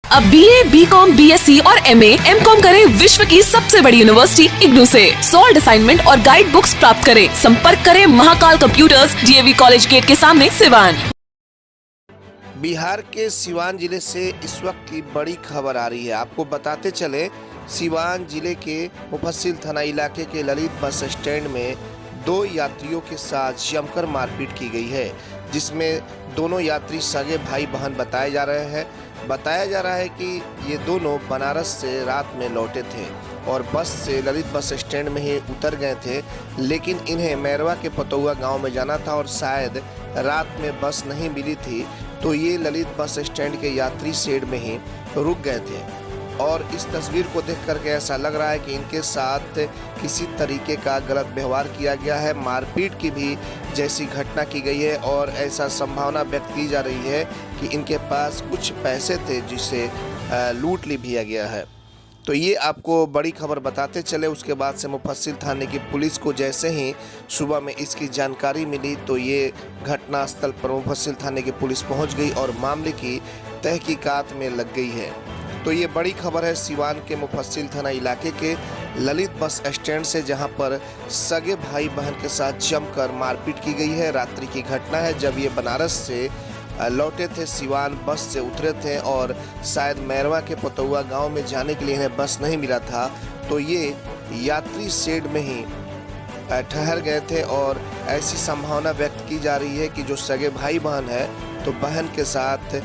अब BA, BCom, BSc और MA, MCom करें विश्व की सबसे बड़ी यूनिवर्सिटी इग्नू से। सॉल्ड असाइनमेंट और गाइड बुक्स प्राप्त करें। संपर्क करें Mahakal computers, DAV college gate के सामने, सिवान। बिहार के सिवान जिले से इस वक्त की बड़ी खबर आ रही है। आपको बताते चले, सिवान जिले के मुफस्सिल थाना इलाके के ललित बस स्टैंड में दो यात्रियों के साथ जमकर मारपीट की गई है, जिसमें दोनों यात्री सगे भाई बहन बताए जा रहे हैं। बताया जा रहा है कि ये दोनों बनारस से रात में लौटे थे और बस से ललित बस स्टैंड में ही उतर गए थे, लेकिन इन्हें मैरवा के पतौआ गांव में जाना था और शायद रात में बस नहीं मिली थी, तो ये ललित बस स्टैंड के यात्री शेड में ही रुक गए थे। और इस तस्वीर को देख करके ऐसा लग रहा है कि इनके साथ किसी तरीके का गलत व्यवहार किया गया है, मारपीट की भी जैसी घटना की गई है और ऐसा संभावना व्यक्त की जा रही है कि इनके पास कुछ पैसे थे जिसे लूट लिया गया है। तो ये आपको बड़ी खबर बताते चले। उसके बाद से मुफस्सिल थाने की पुलिस को जैसे ही सुबह में इसकी जानकारी मिली तो ये घटनास्थल पर मुफस्सिल थाने की पुलिस पहुंच गई और मामले की तहकीकात में लग गई है। तो ये बड़ी खबर है सिवान के मुफस्सिल थाना इलाके के ललित बस स्टैंड से, जहां पर सगे भाई बहन के साथ जमकर मारपीट की गई है। रात्रि की घटना है, जब ये बनारस से लौटे थे, सिवान बस से उतरे थे और शायद मैरवा के पतौआ गांव में जाने के लिए इन्हें बस नहीं मिला था, तो ये यात्री शेड में ही ठहर गए थे। और ऐसी संभावना व्यक्त की जा रही है कि जो सगे भाई बहन है तो बहन के साथ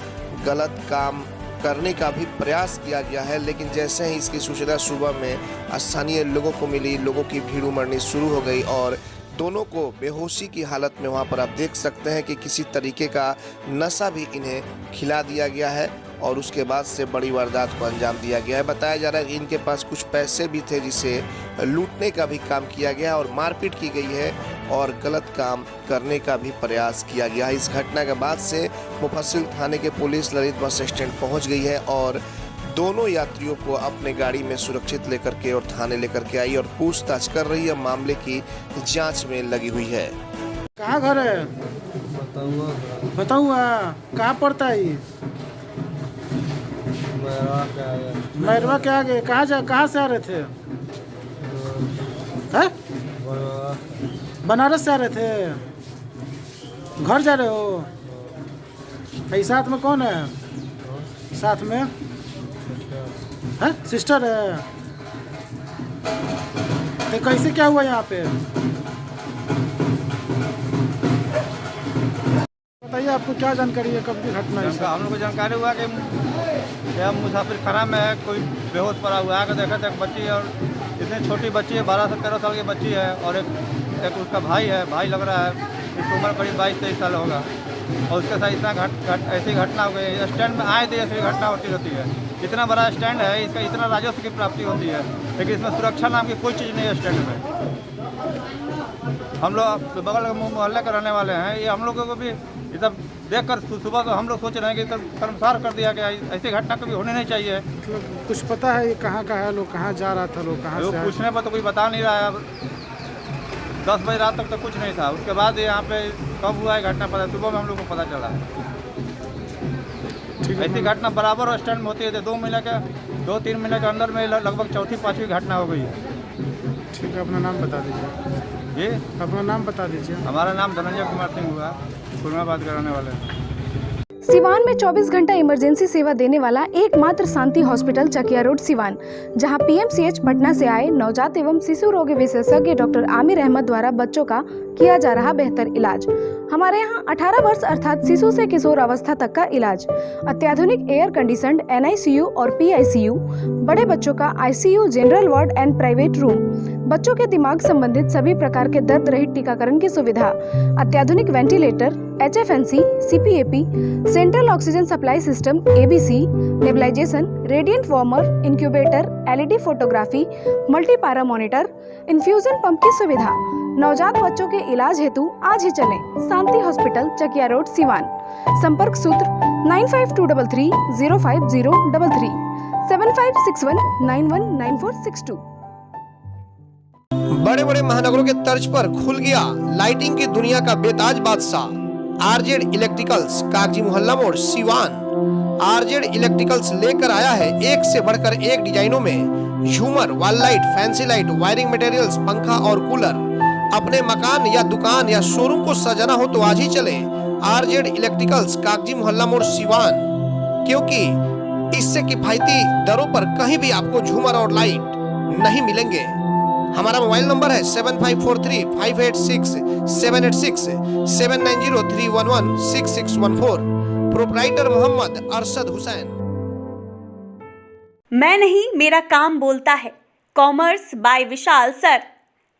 गलत काम करने का भी प्रयास किया गया है। लेकिन जैसे ही इसकी सूचना सुबह में स्थानीय लोगों को मिली, लोगों की भीड़ उमड़नी शुरू हो गई और दोनों को बेहोशी की हालत में वहां पर आप देख सकते हैं कि किसी तरीके का नशा भी इन्हें खिला दिया गया है और उसके बाद से बड़ी वारदात को अंजाम दिया गया है। बताया जा रहा है कि इनके पास कुछ पैसे भी थे जिसे लूटने का भी काम किया गया और मारपीट की गई है और गलत काम करने का भी प्रयास किया गया है। इस घटना के बाद से मुफस्सिल थाने के पुलिस ललित बस स्टैंड पहुंच गई है और दोनों यात्रियों को अपने गाड़ी में सुरक्षित लेकर के और थाने लेकर के आई और पूछताछ कर रही है, मामले की जांच में लगी हुई है। कहाँ घर है? बताऊँ कहाँ पड़ता है ये? मैरवा के आगे। कहाँ से आ रहे थे? हैं? बनारस से आ रहे थे? घर जा रहे हो? भाई साथ में कौन है? साथ में है? सिस्टर है? तो कैसे क्या हुआ यहाँ पे? बताइए, आपको क्या जानकारी है? कब की घटना है? हम लोग को जानकारी हुआ कि हम मुसाफिर खाना में है, कोई बेहोश पड़ा हुआ है। आकर देखा था एक बच्ची और इतनी छोटी बच्ची है, 12 से 13 साल की बच्ची है और एक उसका भाई है, भाई लग रहा है, इसकी उम्र करीब 22-23 साल होगा। और उसके साथ इतना ऐसी घटना हो गई। स्टैंड में आए थे ऐसी घटना होती रहती है। इतना बड़ा स्टैंड है, इसका इतना राजस्व की प्राप्ति होती है, लेकिन इसमें सुरक्षा नाम की कोई चीज़ नहीं है स्टैंड में। हम लोग बगल के मोहल्ले के रहने वाले हैं, ये हम लोगों को भी ये सब देख कर सुबह तो हम लोग सोच रहे हैं कि कर्मसार कर दिया गया। ऐसी घटना कभी होने नहीं चाहिए। मतलब कुछ पता है ये कहाँ का है? लोग कहाँ जा रहा था? लोग कहाँ से? पूछने पर तो कोई बता नहीं रहा है। 10 बजे रात तक तो कुछ नहीं था। उसके बाद यहाँ पे कब हुआ है घटना पता, सुबह में हम लोग को पता चला है। ऐसी घटना बराबर स्टैंड में होती है। 2-3 महीने के अंदर में लगभग 4-5वीं घटना हो गई है। ठीक है, अपना नाम बता दीजिए। जी, अपना नाम बता दीजिए। हमारा नाम धनंजय कुमार सिंह हुआ, खुरमाबाद कराने वाले हैं। सिवान में 24 घंटा इमरजेंसी सेवा देने वाला एकमात्र शांति हॉस्पिटल चकिया रोड सिवान, जहां PMCH पटना से आए नवजात एवं शिशु रोग विशेषज्ञ डॉक्टर आमिर अहमद द्वारा बच्चों का किया जा रहा बेहतर इलाज। हमारे यहां 18 वर्ष अर्थात शिशु से किशोर अवस्था तक का इलाज, अत्याधुनिक एयर कंडीशनड NICU और PICU, बड़े बच्चों का ICU, general ward and private room, बच्चों के दिमाग संबंधित सभी प्रकार के दर्द रहित टीकाकरण की सुविधा, अत्याधुनिक ventilator, HFNC, CPAP, central oxygen supply system ABC, nebulisation, radiant warmer, incubator, LED photography, multipara monitor, infusion pump की सुविधा। नवजात बच्चों के इलाज हेतु आज ही चलें शांति हॉस्पिटल चकिया रोड सिवान। संपर्क सूत्र 9523305033 7561919462। बड़े बड़े महानगरों के तर्ज पर खुल गया लाइटिंग की दुनिया का बेताज बादशाह RZ इलेक्ट्रिकल्स, कागजी मोहल्ला मोड़, सिवान। आरजेड इलेक्ट्रिकल्स लेकर आया है एक से बढ़कर एक डिजाइनों में झूमर, wall light, fancy light, wiring materials, पंखा और कूलर। अपने मकान या दुकान या शोरूम को सजाना हो तो आज ही चले आरजेड इलेक्ट्रिकल्स, कागजी मोहल्ला मोड़, सिवान, क्योंकि इससे किफायती दरों पर कहीं भी आपको झूमर और लाइट नहीं मिलेंगे। हमारा मोबाइल नंबर है 7543-586-786, 7903116614। प्रोप्राइटर मोहम्मद अरशद हुसैन। मैं नहीं, मेरा काम बोलता है। Commerce by Vishal sir.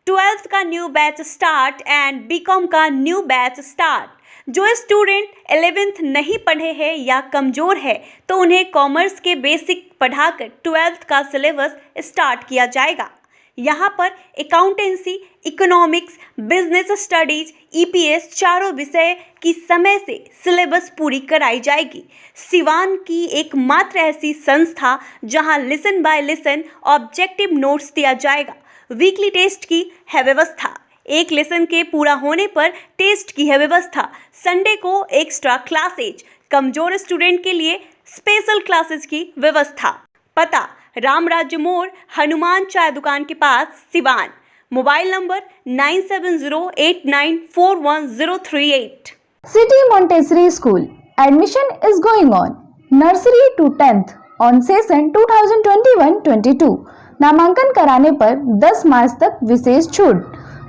12th का new batch start and B Com का न्यू बैच स्टार्ट। जो स्टूडेंट 11th नहीं पढ़े हैं या कमज़ोर है तो उन्हें कॉमर्स के बेसिक पढ़ाकर 12th का सिलेबस स्टार्ट किया जाएगा। यहाँ पर accountancy, economics, business studies, EPS चारों विषय की समय से सिलेबस पूरी कराई जाएगी। सिवान की एकमात्र ऐसी संस्था जहाँ lesson by lesson objective notes दिया जाएगा। वीकली टेस्ट की है व्यवस्था। एक लेसन के पूरा होने पर टेस्ट की है व्यवस्था। संडे को एक्स्ट्रा क्लासेज, कमजोर स्टूडेंट के लिए स्पेशल क्लासेस की व्यवस्था। पता रामराज्य मोड़, हनुमान चाय दुकान के पास, Siwan. Mobile number 9708941038। City Montessori School. Admission is going on. Nursery to 10th on session 2021-22. नामांकन कराने पर 10 मार्च तक विशेष छूट।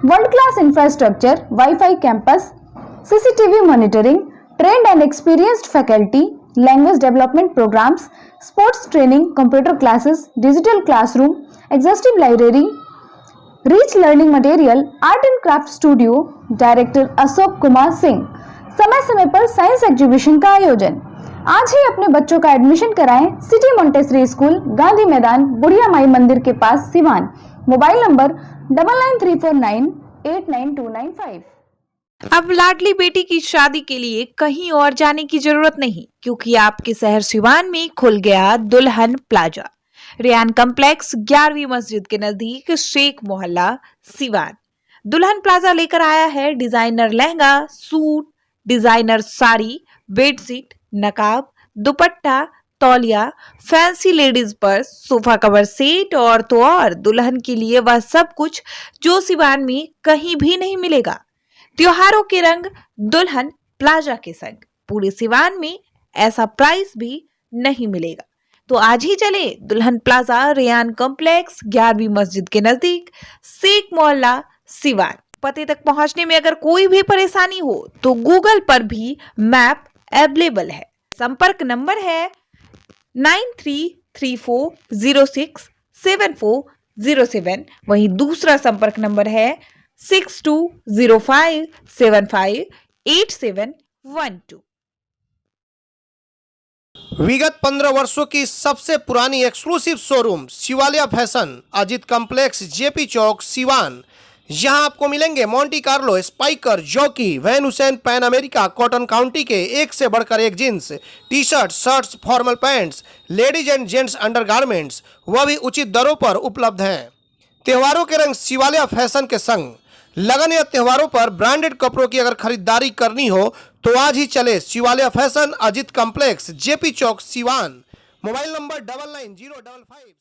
World class infrastructure, wifi campus, CCTV monitoring, trained and experienced faculty, language development programmes, sports training, computer classes, digital classroom, exhaustive library, rich learning material, art and craft studio. Director Ashok Kumar Singh. समय समय पर science exhibition का आयोजन। आज ही अपने बच्चों का admission कराएं सिटी मोंटेसरी स्कूल, गांधी मैदान, बुढ़िया माई मंदिर के पास, सिवान। Mobile number 9934989295। अब लाडली बेटी की शादी के लिए कहीं और जाने की जरूरत नहीं, क्योंकि आपके शहर सिवान में खुल गया दुल्हन प्लाजा। रेयान कॉम्प्लेक्स 11वीं मस्जिद के नजदीक, शेख मोहल्ला, सिवान। दुल्हन प्लाजा लेकर आया है designer lehenga, suit, designer sari, bedsheet, नकाब, दुपट्टा, तौलिया, fancy ladies purse, sofa cover set और तो और दुल्हन के लिए वह सब कुछ जो सिवान में कहीं भी नहीं मिलेगा। त्योहारों के रंग दुल्हन प्लाजा के संग। पूरे सिवान में ऐसा प्राइस भी नहीं मिलेगा। तो आज ही चले दुल्हन प्लाजा, रेयान कॉम्प्लेक्स, 11वीं मस्जिद के नजदीक, शेख मोहल्ला, सिवान। पते तक पहुंचने में अगर कोई भी परेशानी हो तो गूगल पर भी मैप अवेलेबल है। संपर्क नंबर है 9334067407। वहीं दूसरा संपर्क नंबर है 6205758712। विगत 15 वर्षों की सबसे पुरानी exclusive showroom Shivalaya fashion, Ajit complex, JP चौक, सिवान। यहाँ आपको मिलेंगे Monte Carlo, Spykar, Jockey, Van Heusen, Pan America, Cotton County के एक से बढ़कर एक jeans, T shirt, shirts, formal pants, ladies and gents undergarments, वह भी उचित दरों पर उपलब्ध हैं। त्योहारों के रंग शिवालय फैशन के संग। लगन या त्योहारों पर ब्रांडेड कपड़ों की अगर खरीदारी करनी हो तो आज ही चले Shivalaya fashion, Ajit complex, JP चौक, सिवान। Mobile number 990555